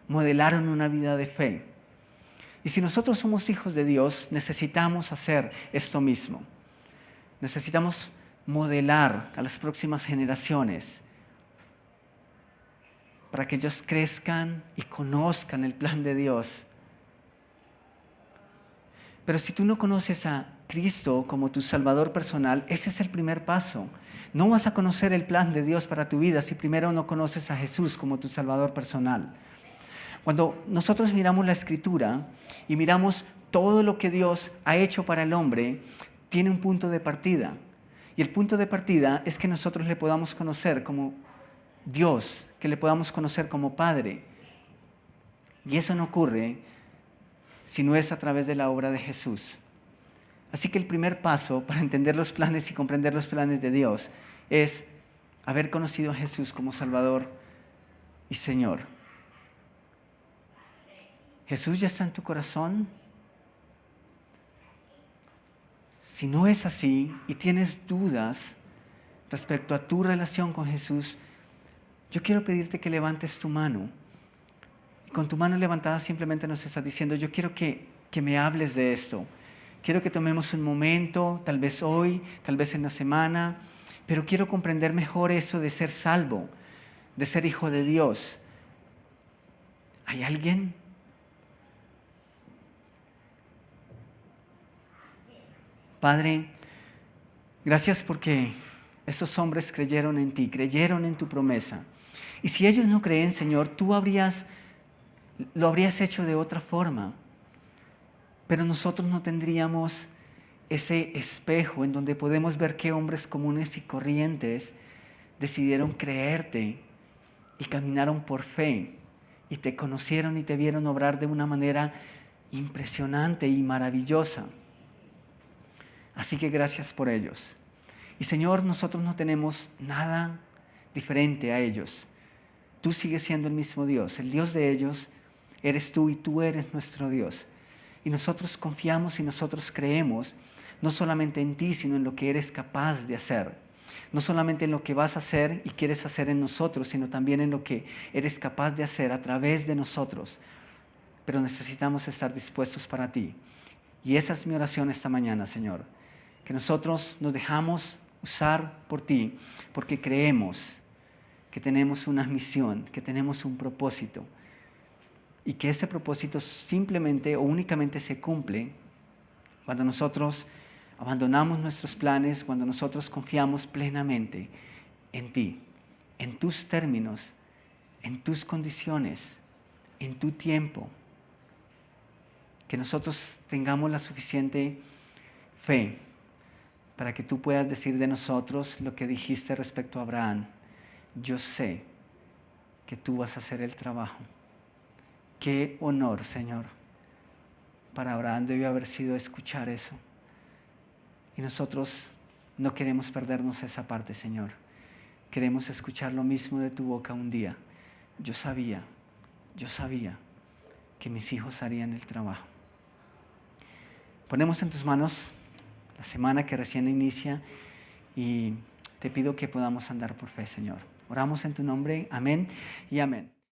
modelaron una vida de fe. Y si nosotros somos hijos de Dios, necesitamos hacer esto mismo. Necesitamos modelar a las próximas generaciones para que ellos crezcan y conozcan el plan de Dios. Pero si tú no conoces a Cristo como tu Salvador personal, ese es el primer paso. No vas a conocer el plan de Dios para tu vida si primero no conoces a Jesús como tu Salvador personal. Cuando nosotros miramos la Escritura y miramos todo lo que Dios ha hecho para el hombre, tiene un punto de partida. Y el punto de partida es que nosotros le podamos conocer como Dios, que le podamos conocer como Padre. Y eso no ocurre si no es a través de la obra de Jesús. Así que el primer paso para entender los planes y comprender los planes de Dios es haber conocido a Jesús como Salvador y Señor. ¿Jesús ya está en tu corazón? Si no es así y tienes dudas respecto a tu relación con Jesús, yo quiero pedirte que levantes tu mano. Y con tu mano levantada simplemente nos estás diciendo, yo quiero que me hables de esto. Quiero que tomemos un momento, tal vez hoy, tal vez en la semana, pero quiero comprender mejor eso de ser salvo, de ser hijo de Dios. ¿Hay alguien? Padre, gracias porque estos hombres creyeron en ti, creyeron en tu promesa. Y si ellos no creen, Señor, tú lo habrías hecho de otra forma. Pero nosotros no tendríamos ese espejo en donde podemos ver qué hombres comunes y corrientes decidieron creerte y caminaron por fe y te conocieron y te vieron obrar de una manera impresionante y maravillosa. Así que gracias por ellos. Y Señor, nosotros no tenemos nada diferente a ellos. Tú sigues siendo el mismo Dios. El Dios de ellos eres tú y tú eres nuestro Dios. Y nosotros confiamos y nosotros creemos no solamente en ti, sino en lo que eres capaz de hacer. No solamente en lo que vas a hacer y quieres hacer en nosotros, sino también en lo que eres capaz de hacer a través de nosotros. Pero necesitamos estar dispuestos para ti. Y esa es mi oración esta mañana, Señor. Que nosotros nos dejamos usar por ti, porque creemos que tenemos una misión, que tenemos un propósito. Y que ese propósito simplemente o únicamente se cumple cuando nosotros abandonamos nuestros planes, cuando nosotros confiamos plenamente en ti, en tus términos, en tus condiciones, en tu tiempo. Que nosotros tengamos la suficiente fe para que tú puedas decir de nosotros lo que dijiste respecto a Abraham. Yo sé que tú vas a hacer el trabajo. Qué honor, Señor. Para Abraham debió haber sido escuchar eso. Y nosotros no queremos perdernos esa parte, Señor. Queremos escuchar lo mismo de tu boca un día. Yo sabía que mis hijos harían el trabajo. Ponemos en tus manos la semana que recién inicia y te pido que podamos andar por fe, Señor. Oramos en tu nombre. Amén y amén.